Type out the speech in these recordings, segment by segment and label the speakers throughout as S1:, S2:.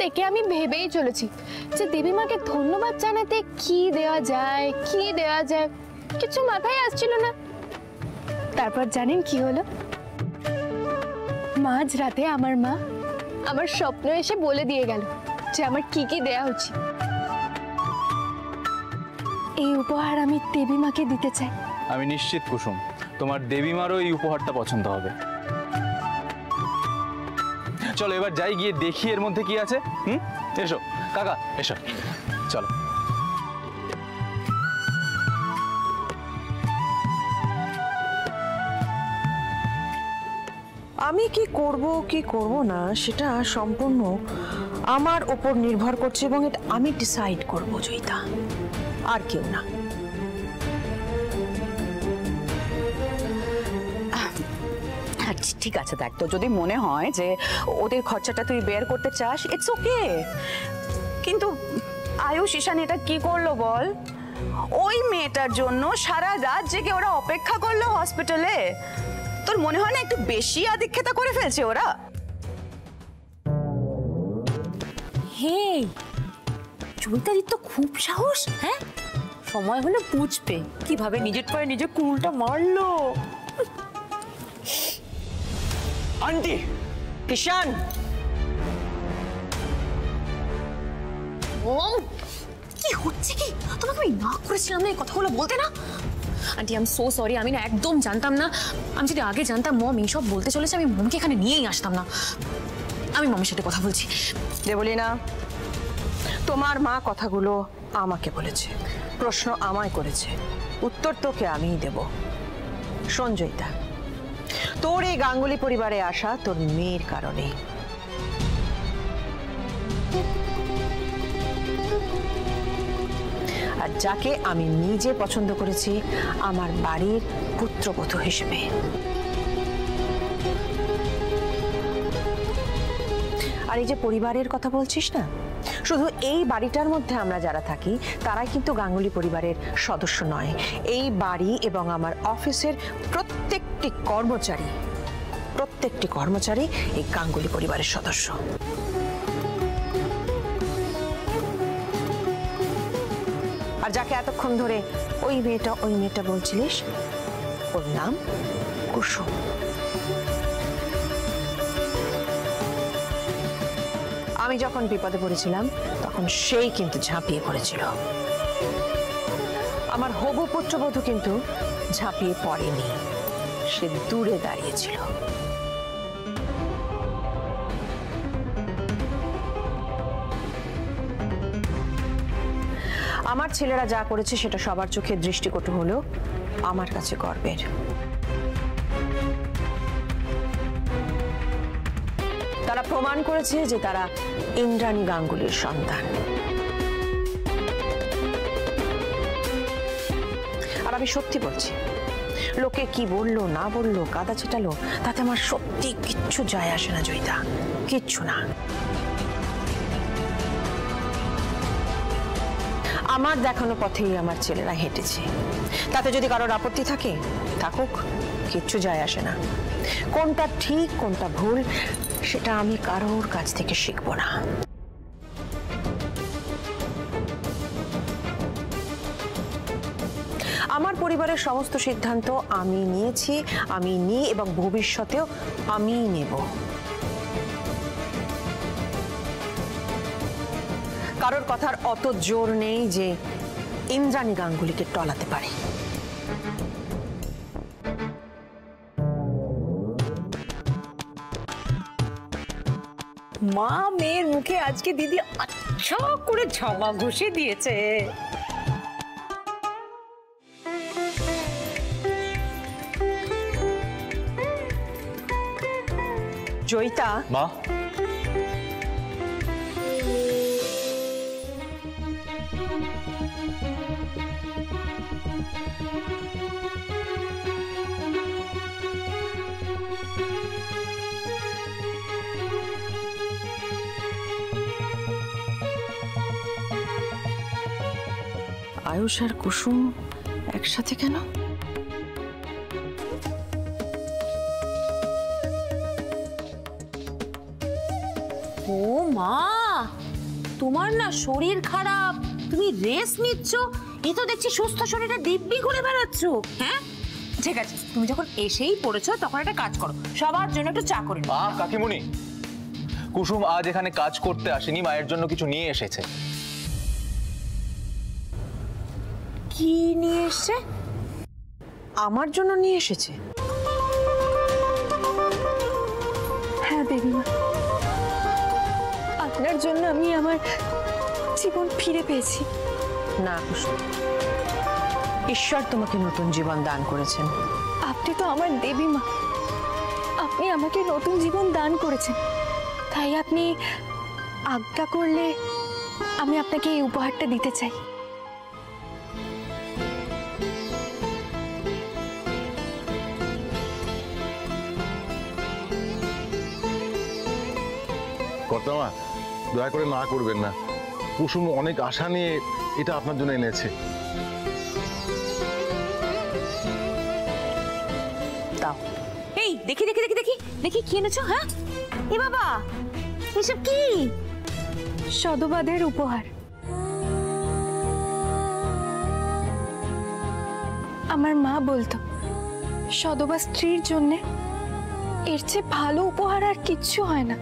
S1: থেকে আমি ভেবেই চলেছি যে দেবীমাকে ধন্যবাদ জানাতে কি দেওয়া যায় কিছু মাথায় আসছিল না। তারপর জানেন কি হলো? মাঝ রাতে আমার মা আমার স্বপ্ন এসে বলে দিয়ে গেল যে আমার কি কি দেয়া উচিত। এই উপহার আমি দেবীমাকে দিতে চাই।
S2: আমি নিশ্চিত কুসুম, তোমার দেবীমারও এই উপহারটা পছন্দ হবে। চলো এবার যাই, গিয়ে দেখি এর মধ্যে কি আছে। এসো কাকা, এসো, চলো।
S3: আমি কি করব না সেটা সম্পূর্ণ আমার উপর নির্ভর করছে এবং এটা আমি ডিসাইড করব জয়িতা, আর কেউ না।
S4: ঠিক আছে, দেখ তো যদি মনে হয় যে ওদের খরচাটা তুই বের করতে চাস, ইটস ওকে। কিন্তু আয়ুষ ঈশান এটা কি করলো বল? ওই মেয়েটার জন্য সারা রাত জেগে ওরা অপেক্ষা করলো হসপিটালে। তোর মনে হয় না একটু বেশি আদিক্ষেতা করে ফেলছে ওরা?
S5: হে, চৈতালির তো খুব সাহস। হ্যাঁ, সময় হলে বুঝবে কিভাবে নিজের পায়ে নিজে কুলটা মারলো।
S3: আন্টি, ঈশান,
S5: কি হচ্ছে কি? তোমাকে আমি না করেছিলাম না এই কথাগুলো বলতে না? Aunty I am so sorry, আমি না একদম জানতাম না। আমি যদি আগে জানতাম মম এইসব বলতে চলেছে, আমি মমকে এখানে নিয়েই আসতাম না। আমি মমের সাথে কথা বলছি।
S3: দেবলীনা, তোমার মা কথাগুলো আমাকে বলেছে, প্রশ্ন আমায় করেছে, উত্তর তোকে আমিই দেব। শোন জয়িতা, তোর এই গাঙ্গুলি পরিবারে আসা তোর মেয়ের কারণে। আর যাকে আমি নিজে পছন্দ করেছি আমার বাড়ির পুত্রবধূ হিসেবে। আর এই যে পরিবারের কথা বলছিস না, শুধু এই বাড়িটার মধ্যে আমরা যারা থাকি তারাই কিন্তু গাঙ্গুলি পরিবারের সদস্য নয়। এই বাড়ি এবং আমার অফিসের প্রত্যেকটি কর্মচারী এই গাঙ্গুলি পরিবারের সদস্য। আর যাকে এতক্ষণ ধরে ওই মেয়েটা বলছিলিস, ওর নাম কুসুম। আমি যখন বিপদে পড়েছিলাম তখন সেই কিন্তু ঝাঁপিয়ে পড়েছিল। আমার হবু পুত্রবধূ কিন্তু ঝাঁপিয়ে পড়েনি, সে দূরে দাঁড়িয়েছিল। আমার ছেলেরা যা করেছে সেটা সবার চোখে দৃষ্টিকটু হলেও আমার কাছে গর্বের। তারা প্রমাণ করেছে যে তারা ইন্দ্রাণী গাঙ্গুলির সন্তান। আর আমি সত্যি বলছি, লোকে কি বললো না বললো, কাদা ছেটালো, তাতে আমার সত্যি কিচ্ছু যায় আসে না জয়িতা, কিচ্ছু না। আমার দেখানো পথেই আমার ছেলেরা হেঁটেছে, তাতে যদি কারোর আপত্তি থাকে থাকুক, কিচ্ছু যায় আসে না। কোনটা ঠিক কোনটা ভুল সেটা আমি কারোর কাছ থেকে শিখবো না। আমার পরিবারের সমস্ত সিদ্ধান্ত আমি নিয়েছি, আমি নিই এবং ভবিষ্যতেও আমিই নেব। কারোর কথার অত জোর নেই যে ইন্দ্রাণী গাঙ্গুলিকে টলাতে পারে।
S5: মা মেয়ের মুখে আজকে দিদি আচ্ছা করে ঝামা ঘষে দিয়েছে।
S3: জয়িতা,
S2: মা,
S3: আয়ুষ আর কুসুম একসাথে কেন?
S5: ও মা,
S6: তোমার না শরীর খারাপ, তুমি রেস্ট নিচ্ছ, এ তো দেখছি সুস্থ শরীরে দিব্যি ঘুরে বেড়াচ্ছ। হ্যাঁ ঠিক আছে, তুমি যখন এসেই পড়েছো তখন একটা কাজ করো, সবার জন্য একটু চা করে নাও।
S2: কাকিমণি, কুসুম আজ এখানে কাজ করতে আসেনি, মায়ের জন্য কিছু নিয়ে এসেছে।
S6: কি নিয়ে এসছে?
S3: আমার জন্য নিয়ে এসেছে?
S1: হ্যাঁ দেবীমা, আপনার জন্য আমি আমার জীবন ফিরে পেয়েছি।
S3: না কুসুম, ঈশ্বর তোমাকে নতুন জীবন দান করেছেন।
S1: আপনি তো আমার দেবীমা, আপনি আমাকে নতুন জীবন দান করেছেন, তাই আপনি আজ্ঞা করলে আমি আপনাকে এই উপহারটা দিতে চাই।
S7: কর্তামা, দয়া করে না করবেন না। কুসুম অনেক আশা নিয়ে এটা আপনার জন্য এনেছে।
S6: দাও। এই দেখি দেখি দেখি দেখি দেখি কি এনেছো? হ্যাঁ এ বাবা, এসব কি?
S1: সদবাদের উপহার। আমার মা বলতো সদবা স্ত্রীর জন্য এর চেয়ে ভালো উপহার আর কিচ্ছু হয় না।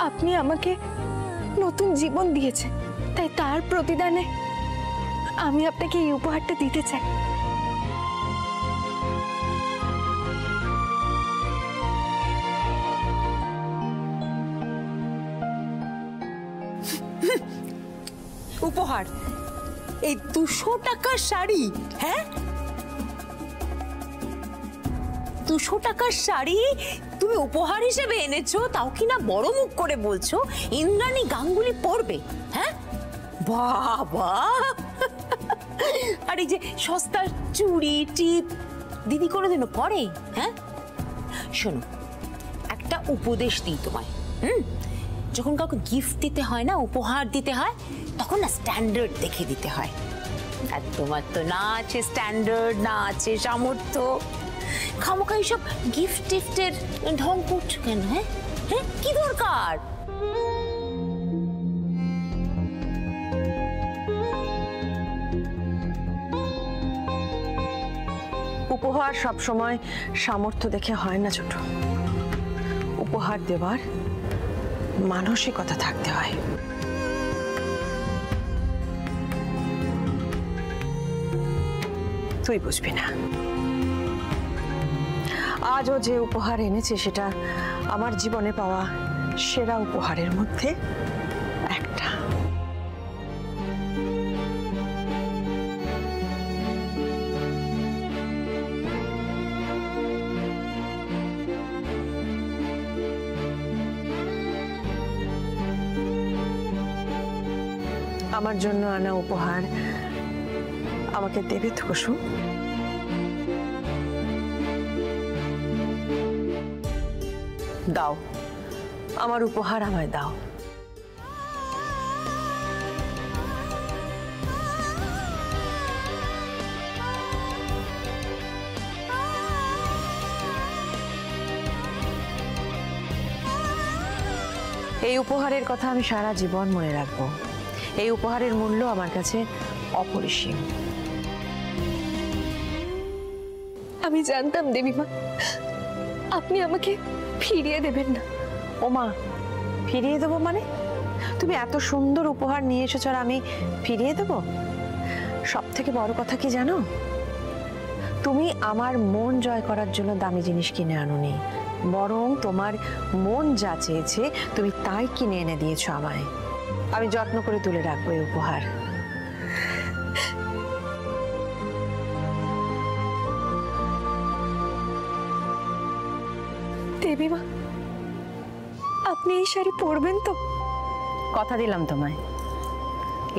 S1: আপনি আমাকে নতুন জীবন দিয়েছেন, তাই তার প্রতিদানে আমি আপনাকে এই উপহারটা দিতে চাই।
S6: উপহার? এই 200 টাকার শাড়ি? হ্যাঁ 200 টাকার শাড়ি তুমি উপহার হিসেবে এনেছো, তাও কি না বড় মুখ করে বলছো ইন্দ্রাণী গাঙ্গুলি পরবে? হ্যাঁ বাবা, আর এই যে সস্তার চুড়ি টিপ দিদি কোনোদিনও পরে? হ্যাঁ শোনো, একটা উপদেশ দিই তোমায়। যখন কাউকে গিফট দিতে হয় না, উপহার দিতে হয়, তখন না স্ট্যান্ডার্ড দেখে দিতে হয়। আর তোমার তো না আছে স্ট্যান্ডার্ড, না আছে সামর্থ্য, খামোখা সব গিফট টিফটের ঢং করছো কেন? হ্যাঁ হ্যাঁ কি দরকার?
S3: উপহার সবসময় সামর্থ্য দেখে হয় না ছোট, উপহার দেবার মানসিকতা থাকতে হয়। তুই বুঝবি না। আজও যে উপহার এনেছে সেটা আমার জীবনে পাওয়া সেরা উপহারের মধ্যে একটা। আমার জন্য আনা উপহার আমাকে দেবে তো কুসুম? দাও, আমার উপহার আমায় দাও। এই উপহারের কথা আমি সারা জীবন মনে রাখবো। এই উপহারের মূল্য আমার কাছে অপরিসীম।
S1: আমি জানতাম দেবীমা আপনি আমাকে ফিরিয়ে দেবেন না।
S3: ওমা, ফিরিয়ে দেবো মানে? তুমি এত সুন্দর উপহার নিয়ে এসেছো আর আমি ফিরিয়ে দেবো? সব থেকে বড় কথা কি জানো, তুমি আমার মন জয় করার জন্য দামি জিনিস কিনে আনোনি, বরং তোমার মন যা চেয়েছে তুমি তাই কিনে এনে দিয়েছো আমায়। আমি যত্ন করে তুলে রাখবো এই উপহার।
S1: দেবীমা আপনি এই শাড়ি পরবেন তো?
S3: কথা দিলাম তোমায়,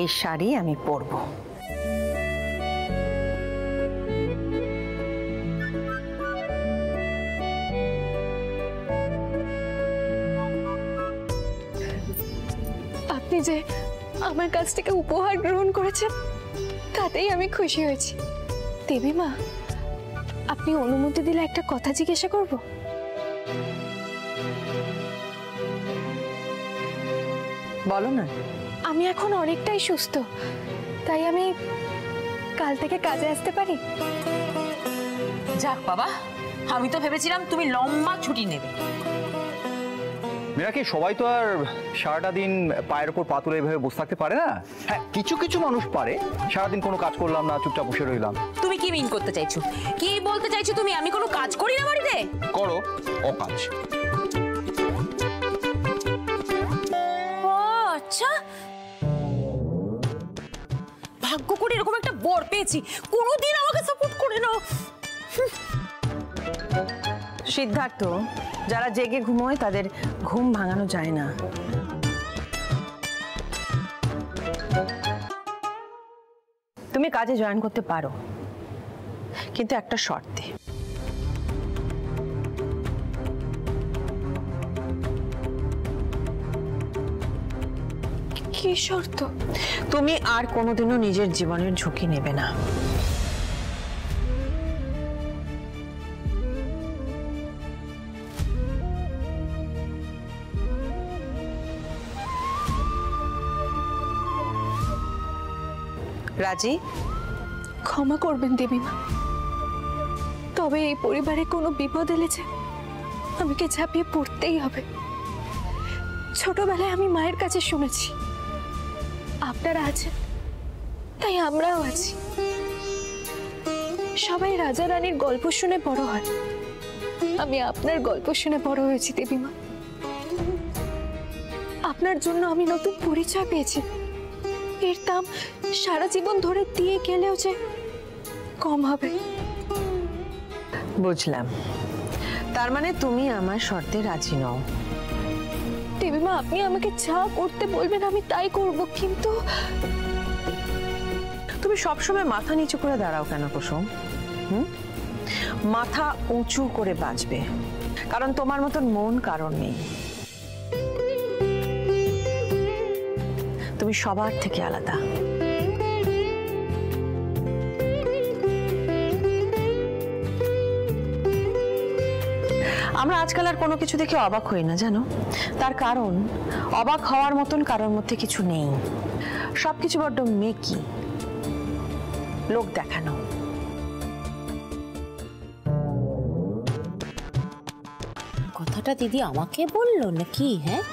S3: এই শাড়ি আমি পরবো।
S1: আপনি যে আমার কাছ থেকে উপহার গ্রহণ করেছেন তাতেই আমি খুশি হয়েছি। দেবীমা আপনি অনুমতি দিলে একটা কথা জিজ্ঞাসা করব?
S3: বলো না।
S1: আমি এখন অনেকটাই সুস্থ, তাই আমি কাল থেকে কাজে আসতে পারি?
S6: যাক বাবা, আমি তো ভেবেছিলাম তুমি লম্বা ছুটি নেবে।
S8: মেয়েরা কি সবাই তো আর সারাটা দিন পায়ের ওপর পা তুলে এইভাবে বসে থাকতে পারে না। হ্যাঁ, কিছু কিছু মানুষ পারে। সারাদিন কোনো কাজ করলাম না, চুপচাপ বসে রইলাম।
S6: তুমি কি মিন করতে চাইছো? কি বলতে চাইছো তুমি? আমি কোনো কাজ করি না বাড়িতে?
S2: করো অকাজ।
S6: ও আচ্ছা, ভাগ্য করে এরকম একটা বর পেয়েছি। কোনোদিন আমাকে সাপোর্ট করে না।
S3: সিদ্ধার্থ, যারা জেগে ঘুমোয় তাদের ঘুম ভাঙানো যায় না। তুমি কাজে জয়েন করতে পারো, কিন্তু একটা শর্তে।
S1: কি শর্ত?
S3: তুমি আর কোনোদিনও নিজের জীবনের ঝুঁকি নেবে না। রাজি?
S1: ক্ষমা করবেন দেবীমা, তবে এই পরিবারে কোনো বিপদ এলেছে আমাকে ঝাঁপিয়ে পড়তেই হবে। ছোটবেলায় আমি মায়ের কাছে শুনেছি আপনারা আছেন, তাই আমরাও আছি। সবাই রাজা রানীর গল্প শুনে বড় হয়, আমি আপনার গল্প শুনে বড় হয়েছি দেবীমা। আপনার জন্য আমি নতুন পরিচয় পেয়েছি, এর দাম সারা জীবন ধরে দিয়ে গেলেও যে কম হবে।
S3: বুঝলাম, তার মানে তুমি আমার শর্তে রাজি নও।
S1: দেবীমা, আপনি আমাকে যা করতে বলবেন আমি তাই করব, কিন্তু
S3: তুমি সবসময় মাথা নিচু করে দাঁড়াও কেন কুসুম? মাথা উঁচু করে বাঁচবে, কারণ তোমার মতন মন কারণ নেই। তুমি সবার থেকে আলাদা। আমরা আজকাল আর কোনো কিছু দেখে অবাক হই না, জানো? তার কারণ অবাক হওয়ার মতন কারোর মধ্যে কিছু নেই। সবকিছু বড্ড মেকি, লোক দেখানো।
S6: কথাটা দিদি আমাকে বললো নাকি? হ্যাঁ,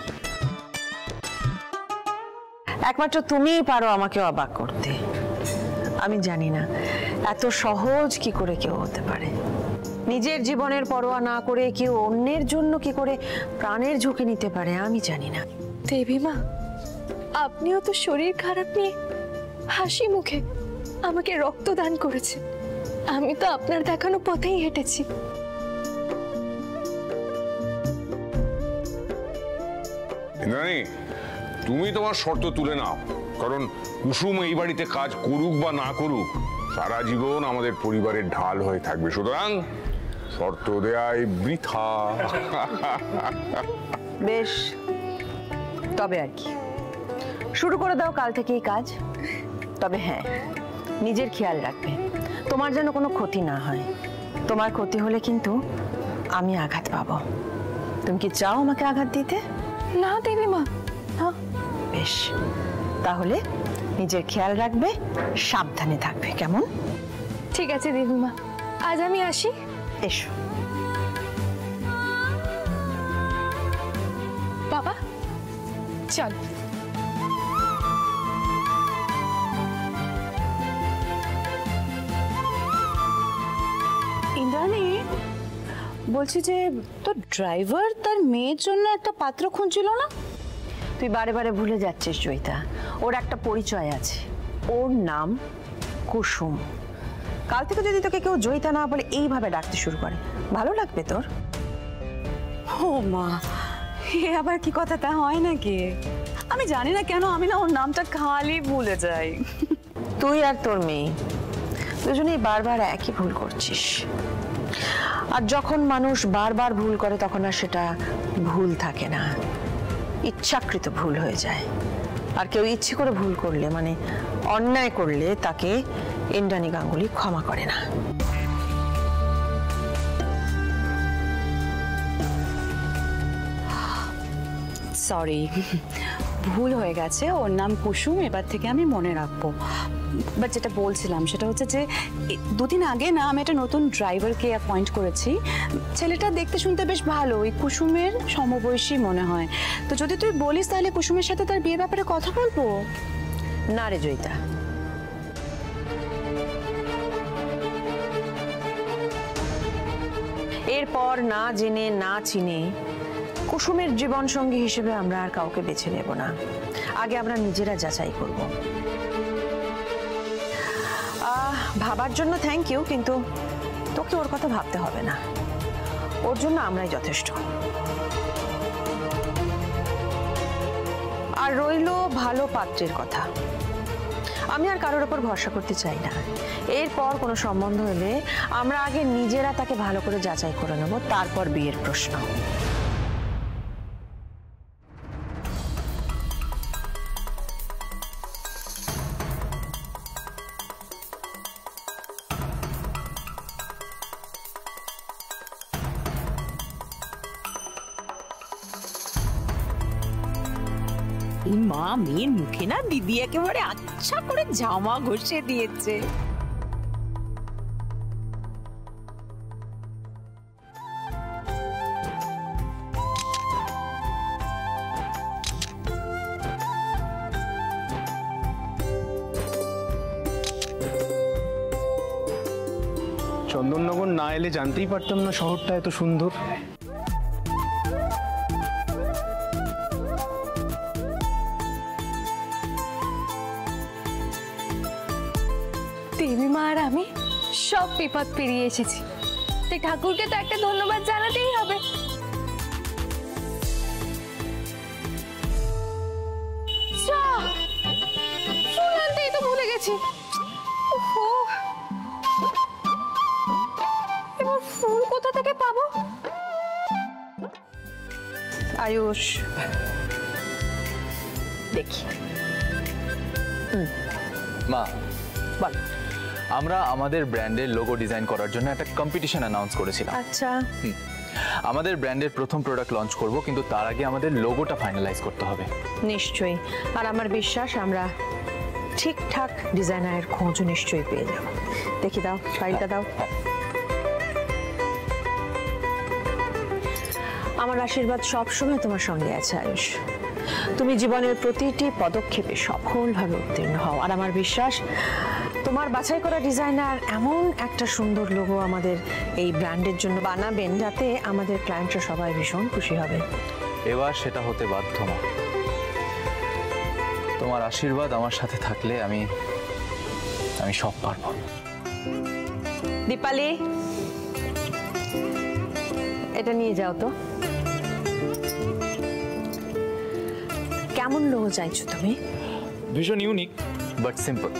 S3: একমাত্র তুমিই পারো আমাকে অবাক করতে। আমি জানি না এত সহজ কি করে কেউ হতে পারে। নিজের জীবনের পরোয়া না করে কেউ অন্যের জন্য কি করে প্রাণের ঝুঁকি নিতে পারে আমি জানি না।
S1: দেবীমা, আপনিও তো শরীর খারাপ নিয়ে হাসি মুখে আমাকে রক্তদান করেছেন। আমি তো আপনার দেখানো পথেই হেঁটেছি।
S9: ইন্দ্রাণী, তুমি তোমার শর্ত তুলে নাও, কারণ কুসুম এই বাড়িতে কাজ করুক বা না করুক সারা জীবন আমাদের পরিবারের ঢাল হয়ে থাকবে। সুতরাং শর্ত দেয়াই বৃথা।
S3: বেশ, তবে আর কি, শুরু করে দাও কাল থেকেই কাজ। তবে হ্যাঁ, নিজের খেয়াল রাখবে, তোমার যেন কোনো ক্ষতি না হয়। তোমার ক্ষতি হলে কিন্তু আমি আঘাত পাবো। তুমি কি চাও আমাকে আঘাত দিতে?
S1: না দেবীমা, না।
S3: বেশ, তাহলে নিজের খেয়াল রাখবে, সাবধানে থাকবে, কেমন?
S1: ঠিক আছে দেবীমা, আজ আমি আসি।
S3: এসো।
S1: বাবা চল।
S4: ইন্দ্রাণী, বলছি যে তোর ড্রাইভার তার মেয়ের জন্য একটা পাত্র খুঁজছিল না?
S3: তুই বারে বারে ভুলে যাচ্ছিস জয়িতা, ওর একটা পরিচয় আছে, ওর নাম কুসুম। কাল থেকে যদি তোকে কেউ জয়িতা না বলে এইভাবে ডাকতে শুরু করে, ভালো লাগবে তোর?
S4: ও মা, এ আবার কি কথা, তা হয় নাকি? আমি জানি না কেন আমি না ওর নামটা খালি ভুলে যাই।
S3: তুই আর তোর মেয়ে দুজনেই বারবার একই ভুল করছিস। আর যখন মানুষ বারবার ভুল করে তখন আর সেটা ভুল থাকে না, ইচ্ছাকৃত ভুল হয়ে যায়। আর কেউ ইচ্ছে করে ভুল করলে, মানে অন্যায় করলে, তাকে ইন্দ্রাণী গাঙ্গুলি ক্ষমা করে না।
S4: সরি, ভুল হয়ে গেছে। ওর নাম কুসুম, এবার থেকে আমি মনে রাখবো। বাট যেটা বলছিলাম সেটা হচ্ছে যে দুদিন আগে না আমি একটা নতুন ড্রাইভারকে অ্যাপয়েন্ট করেছি। ছেলেটা দেখতে শুনতে বেশ ভালো, ওই কুসুমের সমবয়সী মনে হয়। তো যদি তুই বলিস তাহলে কুসুমের সাথে তার বিয়ের ব্যাপারে কথা বলবো।
S3: না রে জয়িতা, এরপর না জেনে না চিনে কুসুমের জীবন সঙ্গী হিসেবে আমরা আর কাউকে বেছে নেব না। আগে আমরা নিজেরা যাচাই করব। ভাবার জন্য থ্যাংক ইউ, কিন্তু তোকে ওর কথা ভাবতে হবে না, ওর জন্য আমরাই যথেষ্ট। আর রইল ভালো পাত্রের কথা, আমি আর কারোর ওপর ভরসা করতে চাই না। এরপর কোনো সম্বন্ধ হলে আমরা আগে নিজেরা তাকে ভালো করে যাচাই করে নেব, তারপর বিয়ের প্রশ্ন।
S6: এই মা মেয়ের মুখে না দিদি একেবারে আচ্ছা করে জামা ঘষে দিয়েছে।
S10: চন্দননগর না এলে জানতেই পারতাম না শহরটা এত সুন্দর।
S1: দেবী মা আর আমি সব বিপদ পেরিয়ে এসেছি, তাই ঠাকুরকে তো একটা ধন্যবাদ জানাতেই হবে। ফুল আনতেই তো ভুলে গেছি। এবার ফুল কোথা থেকে পাবো?
S3: আয়ুষ, দেখি।
S2: মা,
S3: বল।
S2: আমরা আমাদের ব্র্যান্ডের লোগো ডিজাইন করার জন্য একটা কম্পিটিশন অ্যানাউন্স করেছিলাম।
S3: আচ্ছা,
S2: আমাদের ব্র্যান্ডের প্রথম প্রোডাক্ট লঞ্চ করব, কিন্তু তার আগে আমাদের লোগোটা ফাইনালাইজ করতে হবে।
S3: নিশ্চয়ই। আর আমার বিশ্বাস আমরা ঠিকঠাক ডিজাইনারের খোঁজও নিশ্চয়ই পেয়ে যাব। দেখি, দাও ফাইলটা দাও। আমার আশীর্বাদ সবসময় তোমার সঙ্গে আছে আয়ুষ। তুমি জীবনের প্রতিটি পদক্ষেপে সফলভাবে উত্তীর্ণ হও। আর আমার বিশ্বাস তোমার বাছাই করা ডিজাইনার এমন একটা সুন্দর লোগো আমাদের এই ব্র্যান্ডের জন্য বানাবেন, যাতে আমাদের ক্লায়েন্টরা সবাই ভীষণ খুশি হবে।
S2: এবার সেটা হতে বাধ্য মা। তোমার আশীর্বাদ আমার সাথে থাকলে আমি সব পারবো।
S3: দীপালি, এটা নিয়ে যাও তো। কেমন লোগো চাইছো তুমি?
S2: ভীষণ ইউনিক বাট সিম্পল,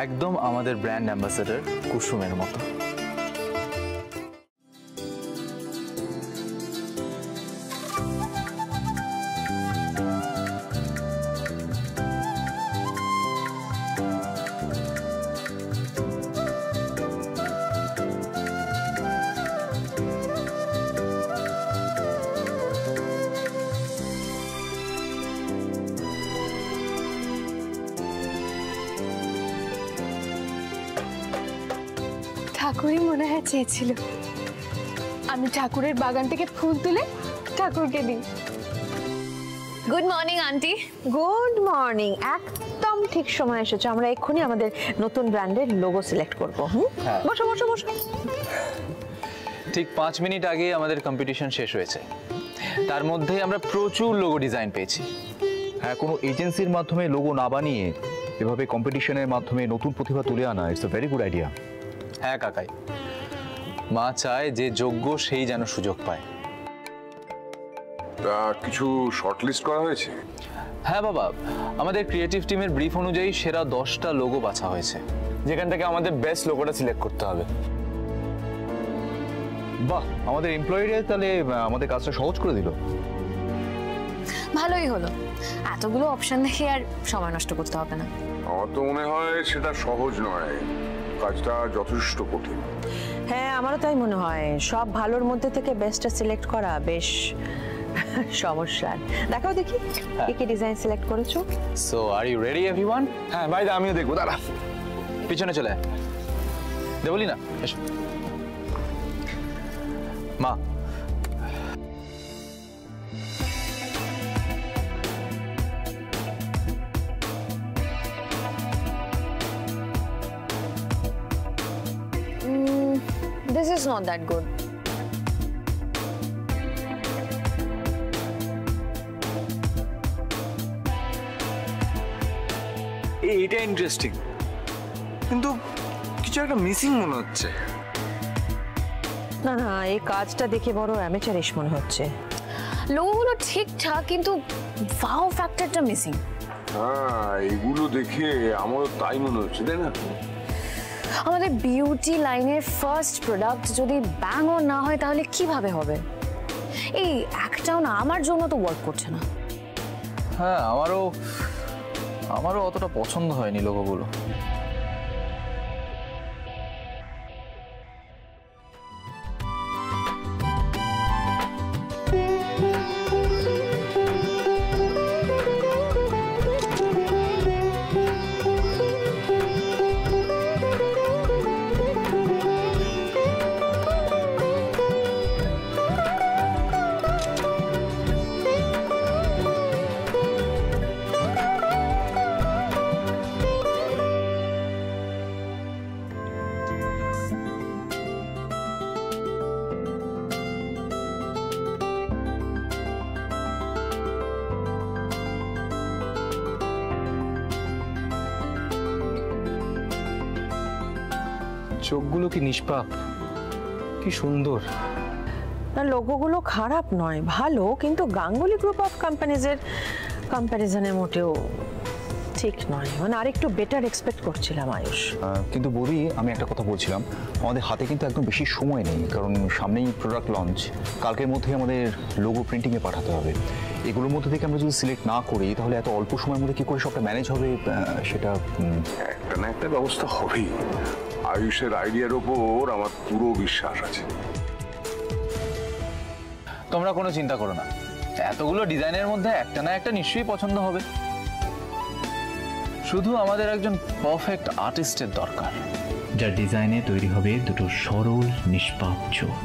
S2: একদম আমাদের ব্র্যান্ড অ্যাম্বাসেডর কুসুমের মতো।
S1: ঠাকুরই মনে হয় চেয়েছিল আমি ঠাকুরের বাগান থেকে ফুল তুলে ঠাকুরকে দিই। Good morning aunty.
S3: Good morning, একদম ঠিক সময় এসেছো। আমরা এক্ষুনি আমাদের নতুন ব্র্যান্ডের লোগো সিলেক্ট করবো। বসো বসো বসো।
S2: ঠিক 5 মিনিট আগে আমাদের কম্পিটিশন শেষ হয়েছে, তার মধ্যে আমরা প্রচুর লোগো ডিজাইন পেয়েছি।
S8: হ্যাঁ, কোনো এজেন্সির মাধ্যমে লোগো না বানিয়ে এভাবে কম্পিটিশনের মাধ্যমে নতুন প্রতিভা তুলে আনা it's a very good idea.
S2: হ্যাঁ কাকাই, মা চায় যে যোগ্য সেই যেন সুযোগ পায়।
S9: তা কিছু শর্টলিস্ট করা হয়েছে?
S2: হ্যাঁ বাবা, আমাদের ক্রিয়েটিভ টিমের ব্রিফ অনুযায়ী সেরা 10টা লোগো বাছা হয়েছে, যেখান থেকে আমাদের বেস্ট লোগোটা সিলেক্ট করতে হবে।
S8: বাহ, আমাদের এমপ্লয়িরা তাহলে আমাদের কাজটা সহজ করে দিল।
S5: ভালোই হলো, এতগুলো অপশন দেখে আর সময় নষ্ট করতে হবে না।
S9: আমার তো মনে হয় সেটা সহজ নয়, কাজটা যথেষ্ট কঠিন।
S3: হ্যাঁ, আমারও তাই মনে হয়। সব ভালোর মধ্যে থেকে বেস্টটা সিলেক্ট করা বেশ সমস্যা দেখাও দেখি কি ডিজাইন সিলেক্ট করেছো।
S2: So are you ready everyone?
S7: হ্যাঁ ভাই, আমিও দেখবো, দাঁড়া।
S2: পিছনে চলে আয়। দেবলি না, এসো। মা,
S5: This is not that good.
S2: এইটা ইন্টারেস্টিং, কিন্তু কিছু একটা মিসিং মনে হচ্ছে।
S3: না না, এই কাজটা দেখে বড় অ্যামেচারিশ মনে হচ্ছে।
S5: লোগোগুলো ঠিকঠাক, কিন্তু ওয়াও ফ্যাক্টরটা মিসিং।
S9: হ্যাঁ, এগুলো দেখে আমারও তাই মনে হচ্ছে, তাই না?
S5: আমাদের বিউটি লাইনের ফার্স্ট প্রোডাক্ট যদি ব্যাং অন না হয় তাহলে কিভাবে হবে? এই একটাও না আমার জন্য তো ওয়ার্ক করছে না।
S2: হ্যাঁ, আমারও অতটা পছন্দ হয়নি লোগোগুলো।
S10: চোখগুলো কি নিষ্পাপ, কি সুন্দর।
S3: না, লোগোগুলো খারাপ নয়, ভালো, কিন্তু গাঙ্গুলি গ্রুপ অফ কোম্পানিজের কম্প্যারিজনে মোটেও ঠিক নয়। মানে আরেকটু বেটার এক্সপেক্ট করছিলাম আয়ুষ।
S8: কিন্তু বৌদি, আমি একটা কথা বলছিলাম, আমাদের হাতে কিন্তু একদম বেশি সময় নেই, কারণ সামনেই প্রোডাক্ট লঞ্চ। কালকের মধ্যেই আমাদের লোগো প্রিন্টিংয়ে পাঠাতে হবে। এগুলোর মধ্যে থেকে আমরা যদি সিলেক্ট না করি তাহলে এত অল্প সময়ের মধ্যে কি করে সবটা ম্যানেজ হবে, সেটা
S9: একটা না একটা ব্যবস্থা হবেই। আয়ুষের আইডিয়ার ওপর আমার পুরো বিশ্বাস আছে।
S2: তোমরা কোনো চিন্তা করো না, এতগুলো ডিজাইনের মধ্যে একটা না একটা নিশ্চয়ই পছন্দ হবে। শুধু আমাদের একজন পারফেক্ট আর্টিস্টের দরকার,
S11: যার ডিজাইনে তৈরি হবে দুটো সরল নিষ্পাপ চোখ।